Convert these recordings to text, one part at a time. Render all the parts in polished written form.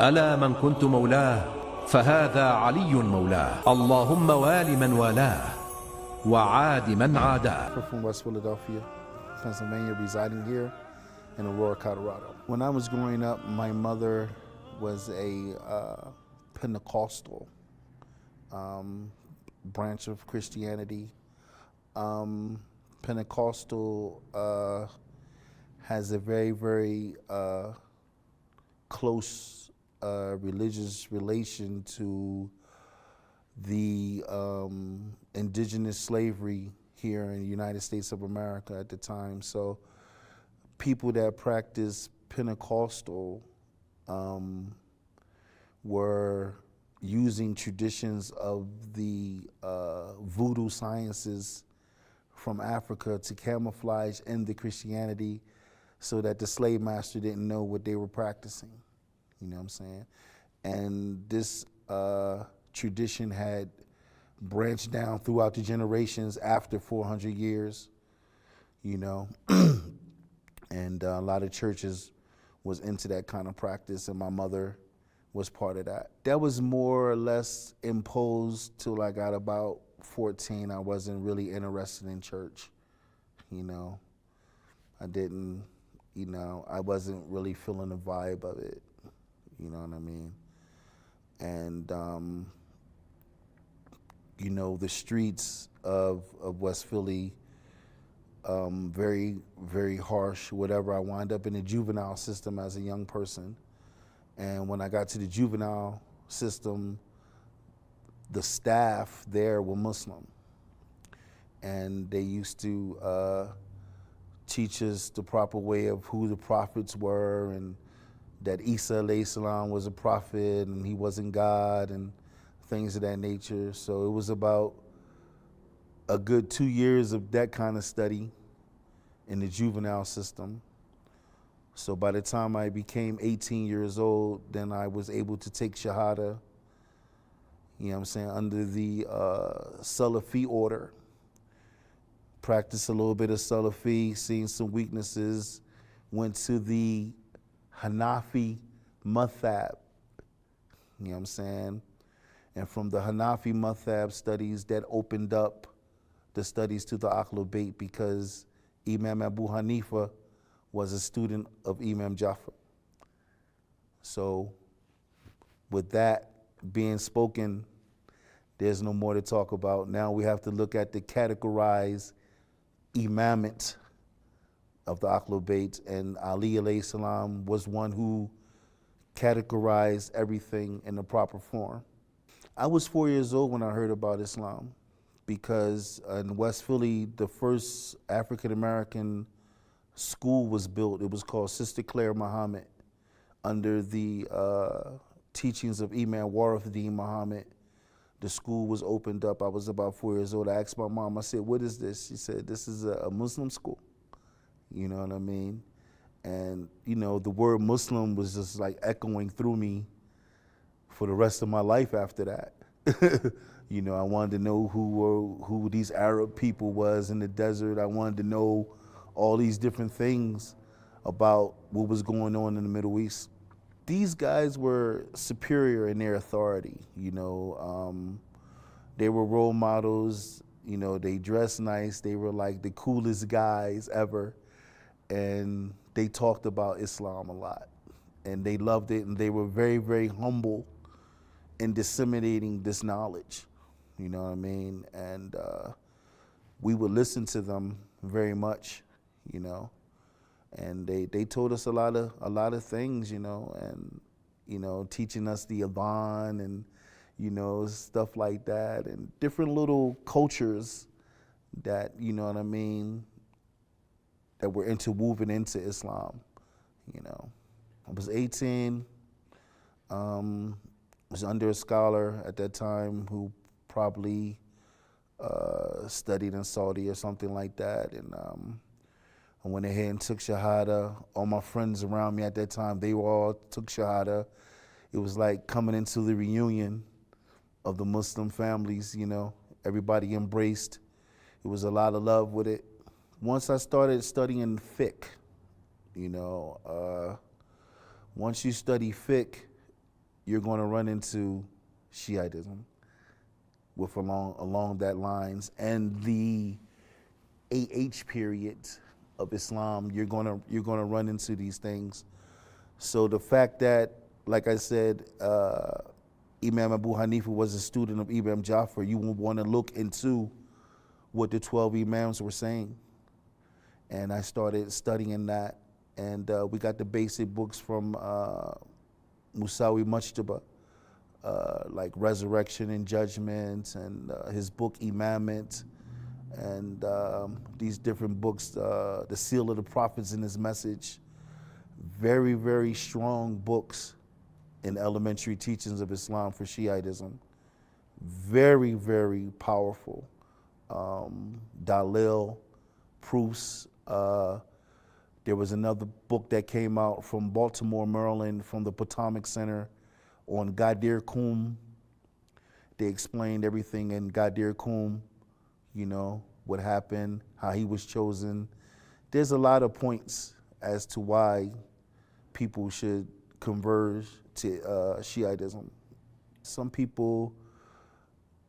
ألا من كنت مولاه فهذا علي مولاه، اللهم وال من والاه وعاد من عاداه. I'm from West Philadelphia, Pennsylvania, residing here in Aurora, Colorado. When I was growing up, my mother was a Pentecostal branch of Christianity. Pentecostal has a very, very close religious relation to the indigenous slavery here in the United States of America at the time. So people that practiced Pentecostal were using traditions of the voodoo sciences from Africa to camouflage in the Christianity so that the slave master didn't know what they were practicing. You know what I'm saying? And this tradition had branched down throughout the generations after 400 years, you know, and a lot of churches was into that kind of practice, and my mother was part of that. That was more or less imposed till I got about 14. I wasn't really interested in church, you know. I didn't, you know, I wasn't really feeling the vibe of it, you know what I mean? And, you know, the streets of West Philly, very, very harsh, whatever. I wound up in the juvenile system as a young person. And when I got to the juvenile system, the staff there were Muslim. And they used to teach us the proper way of who the prophets were, and that Isa alayhi salam was a prophet and he wasn't God, and things of that nature. So it was about a good 2 years of that kind of study in the juvenile system. So by the time I became 18 years old, then I was able to take Shahada, you know what I'm saying, under the Salafi order. Practiced a little bit of Salafi, seen some weaknesses, went to the Hanafi Madhab, you know what I'm saying? And from the Hanafi Madhab studies, that opened up the studies to the Bait, because Imam Abu Hanifa was a student of Imam Jafar. So with that being spoken, there's no more to talk about. Now we have to look at the categorized imamate of the Bait, and Ali alayhi salam was one who categorized everything in the proper form. I was 4 years old when I heard about Islam, because in West Philly, the first African-American school was built. It was called Sister Claire Muhammad, under the teachings of Imam Warafuddin Muhammad. The school was opened up. I was about 4 years old. I asked my mom, I said, what is this? She said, this is a Muslim school. You know what I mean? And, you know, the word Muslim was just like echoing through me for the rest of my life after that. You know, I wanted to know who these Arab people was in the desert. I wanted to know all these different things about what was going on in the Middle East. These guys were superior in their authority, you know. They were role models, you know, they dressed nice, they were like the coolest guys ever, and they talked about Islam a lot, and they loved it, and they were very, very humble in disseminating this knowledge, you know what I mean? And we would listen to them very much, you know. And they told us a lot of things, you know, and, you know, teaching us the Adhan and, you know, stuff like that, and different little cultures that, you know what I mean, that were interwoven into Islam, you know. I was 18, was under a scholar at that time who probably studied in Saudi or something like that, and I went ahead and took Shahada. All my friends around me at that time, they all took Shahada. It was like coming into the reunion of the Muslim families, you know. Everybody embraced. It was a lot of love with it. Once I started studying fiqh, you know, once you study fiqh, you're going to run into Shiitism with along that lines, and the AH period of Islam, you're gonna run into these things. So the fact that, like I said, Imam Abu Hanifa was a student of Imam Jafar, you would want to look into what the 12 Imams were saying. And I started studying that, and we got the basic books from Musawi Mujtaba, like Resurrection and Judgment, and his book Imamate, and these different books, The Seal of the Prophets and His Message. Very, very strong books in elementary teachings of Islam for Shiitism. Very, very powerful. Dalil, proofs. There was another book that came out from Baltimore, Maryland, from the Potomac Center on Ghadir Khumm. They explained everything in Ghadir Khumm, you know, what happened, how he was chosen. There's a lot of points as to why people should converge to Shiitism. Some people,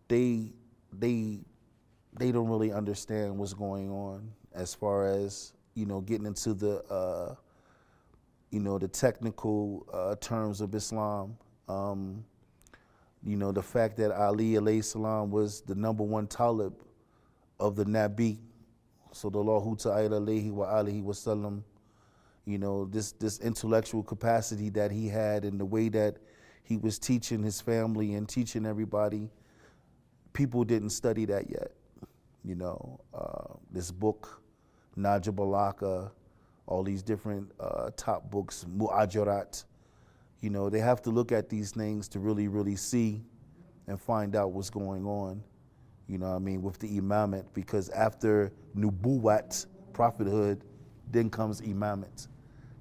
they don't really understand what's going on as far as, you know, getting into the, you know, the technical terms of Islam. You know, the fact that Ali alayhi salam was the #1 talib of the Nabi, sallallahu ta'ala alayhi wa alihi wa sallam. You know, this intellectual capacity that he had and the way that he was teaching his family and teaching everybody, people didn't study that yet. You know, this book, Najib Alaka, all these different top books, Mu'ajarat, you know, they have to look at these things to really, really see and find out what's going on, you know what I mean, with the imamate, because after nubuwat, prophethood, then comes imamate,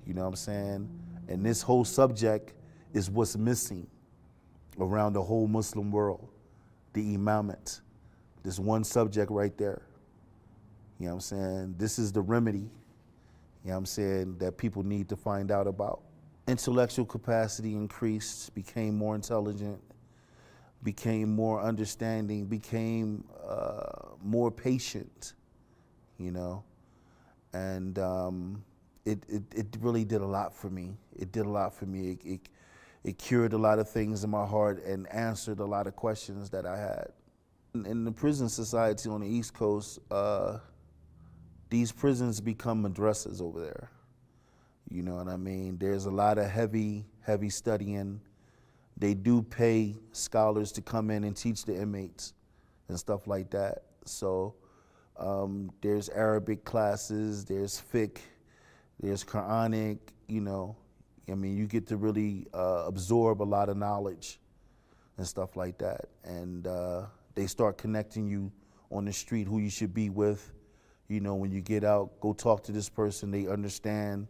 you know what I'm saying? And this whole subject is what's missing around the whole Muslim world, the imamate. This one subject right there, you know what I'm saying? This is the remedy, you know what I'm saying, that people need to find out about. Intellectual capacity increased, became more intelligent, became more understanding, became more patient, you know, and it really did a lot for me. It did a lot for me. It cured a lot of things in my heart and answered a lot of questions that I had. In the prison society on the East Coast, these prisons become madrasas over there. You know what I mean? There's a lot of heavy studying. They do pay scholars to come in and teach the inmates and stuff like that. So there's Arabic classes, there's fiqh, there's Quranic, you know. I mean, you get to really absorb a lot of knowledge and stuff like that. And they start connecting you on the street, who you should be with. You know, when you get out, go talk to this person, they understand,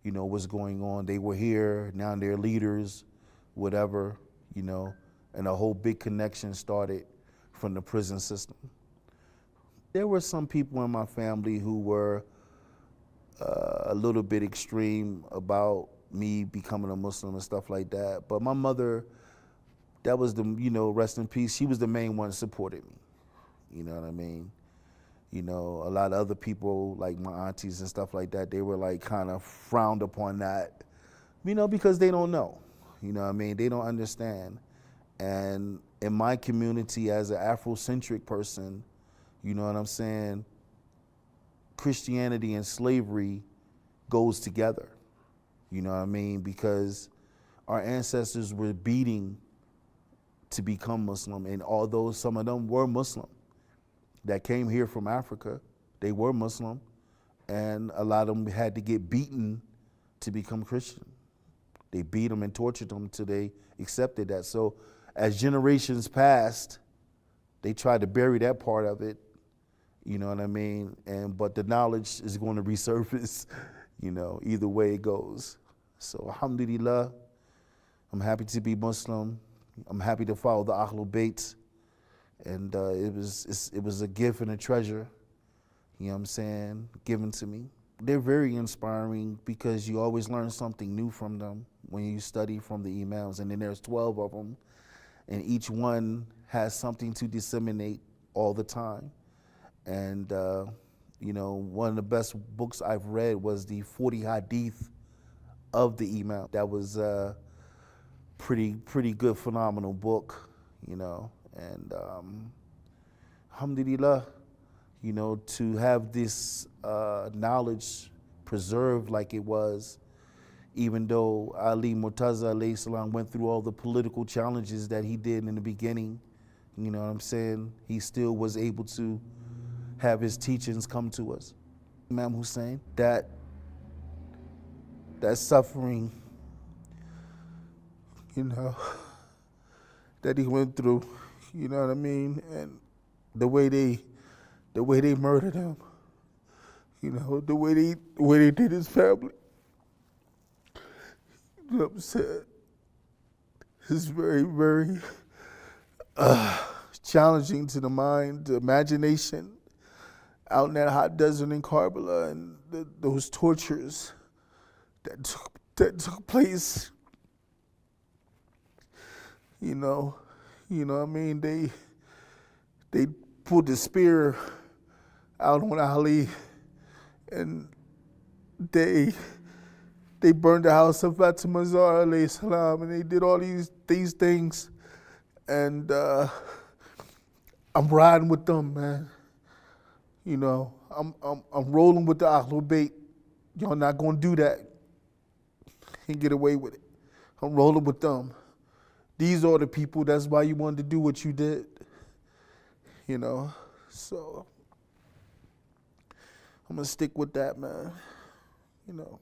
you know, what's going on. They were here, now they're leaders, whatever, you know, and a whole big connection started from the prison system. There were some people in my family who were a little bit extreme about me becoming a Muslim and stuff like that. But my mother, that was the, you know, rest in peace, she was the main one that supported me. You know what I mean? You know, a lot of other people, like my aunties and stuff like that, they were like kind of frowned upon that, you know, because they don't know. You know what I mean? They don't understand. And in my community, as an Afrocentric person, you know what I'm saying, Christianity and slavery goes together. You know what I mean? Because our ancestors were beating to become Muslim, and although some of them were Muslim, that came here from Africa, they were Muslim, and a lot of them had to get beaten to become Christian. They beat them and tortured them until they accepted that. So as generations passed, they tried to bury that part of it, you know what I mean? But the knowledge is going to resurface, you know, either way it goes. So alhamdulillah, I'm happy to be Muslim. I'm happy to follow the Ahlul-Bayt. And it was a gift and a treasure, you know what I'm saying, given to me. they're very inspiring because you always learn something new from them when you study from the imams. And then there's 12 of them, and each one has something to disseminate all the time. And one of the best books I've read was the 40 Hadith of the Imam. That was a pretty good, phenomenal book, and alhamdulillah, to have this knowledge preserved like it was, even though Ali Murtaza alayhi salam went through all the political challenges that he did in the beginning, you know what I'm saying, he still was able to have his teachings come to us. Imam Hussein, that suffering, that he went through, you know what I mean, and the way they murdered him, the way they did his family, you know what I'm saying, it's very, very challenging to the mind, the imagination, out in that hot desert in Karbala, and those tortures that took place. I mean, they pulled the spear out on Ali, and they burned the house of Fatima Zahra alayhi salam, and they did all these things, and I'm riding with them, man. I'm rolling with the Ahlul Bayt. Y'all not gonna do that and get away with it. I'm rolling with them. These are the people, that's why you wanted to do what you did. So I'm gonna stick with that, man. I'm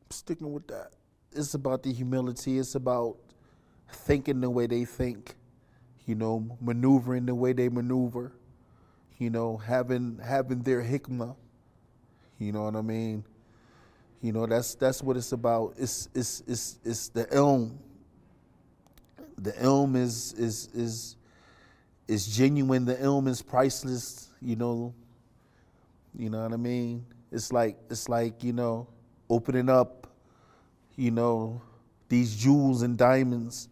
sticking with that. It's about the humility, it's about thinking the way they think, maneuvering the way they maneuver, having their hikmah, you know what I mean? That's what it's about. It's the ilm. The ilm is genuine. The ilm is priceless. You know what I mean? It's like opening up, these jewels and diamonds.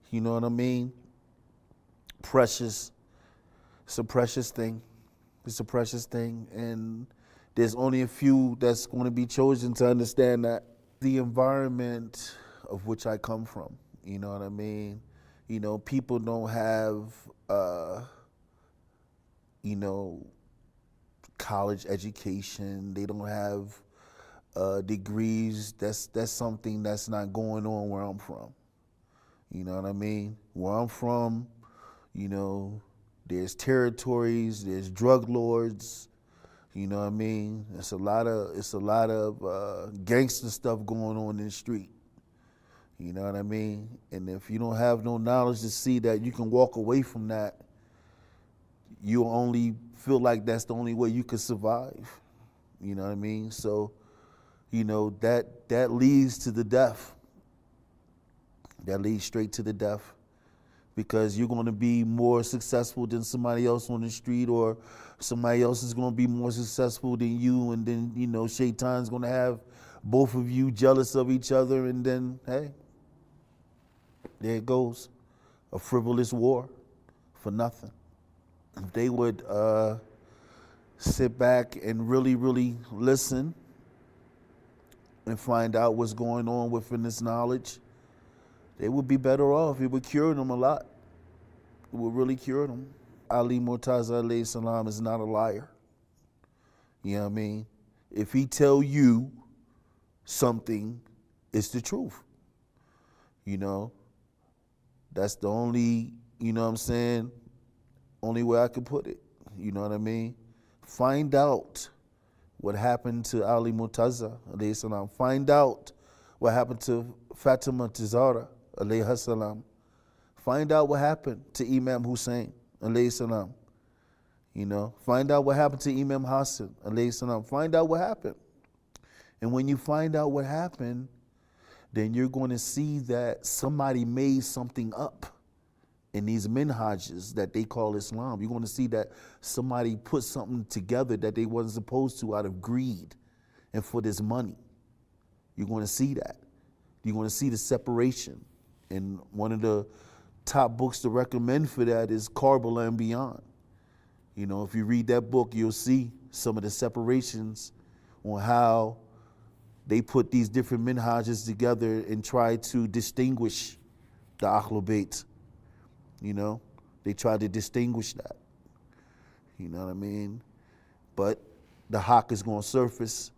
You know what I mean? Precious. It's a precious thing. It's a precious thing, and there's only a few that's going to be chosen to understand that. The environment of which I come from, you know what I mean? People don't have, college education. They don't have degrees. That's something that's not going on where I'm from. You know what I mean? Where I'm from, there's territories, there's drug lords. You know what I mean? It's a lot of gangster stuff going on in the street. You know what I mean? And if you don't have no knowledge to see that you can walk away from that, you only feel like that's the only way you could survive. You know what I mean? So, that leads to the death. That leads straight to the death. Because you're going to be more successful than somebody else on the street, or somebody else is going to be more successful than you, and then, Shaitan's going to have both of you jealous of each other, and then, hey, there it goes. A frivolous war for nothing. If they would sit back and really, really listen and find out what's going on within this knowledge, they would be better off. It would cure them a lot. It would really cure them. Ali Murtaza alayhi salam is not a liar. You know what I mean? If he tell you something, it's the truth. That's the only, only way I could put it. You know what I mean? Find out what happened to Ali Murtaza alayhi salam. Find out what happened to Fatima Zahra alayhi salam. Find out what happened to Imam Hussein alayhi salam. Find out what happened to Imam Hassan alayhi salam. Find out what happened. And when you find out what happened, then you're going to see that somebody made something up in these minhages that they call Islam. You're going to see that somebody put something together that they wasn't supposed to out of greed and for this money. You're going to see that. You're going to see the separation. And one of the top books to recommend for that is Karbala and Beyond. You know, if you read that book, you'll see some of the separations on how they put these different minhages together and try to distinguish the Ahlul Bayt. You know, they try to distinguish that. You know what I mean? But the haqq is going to surface,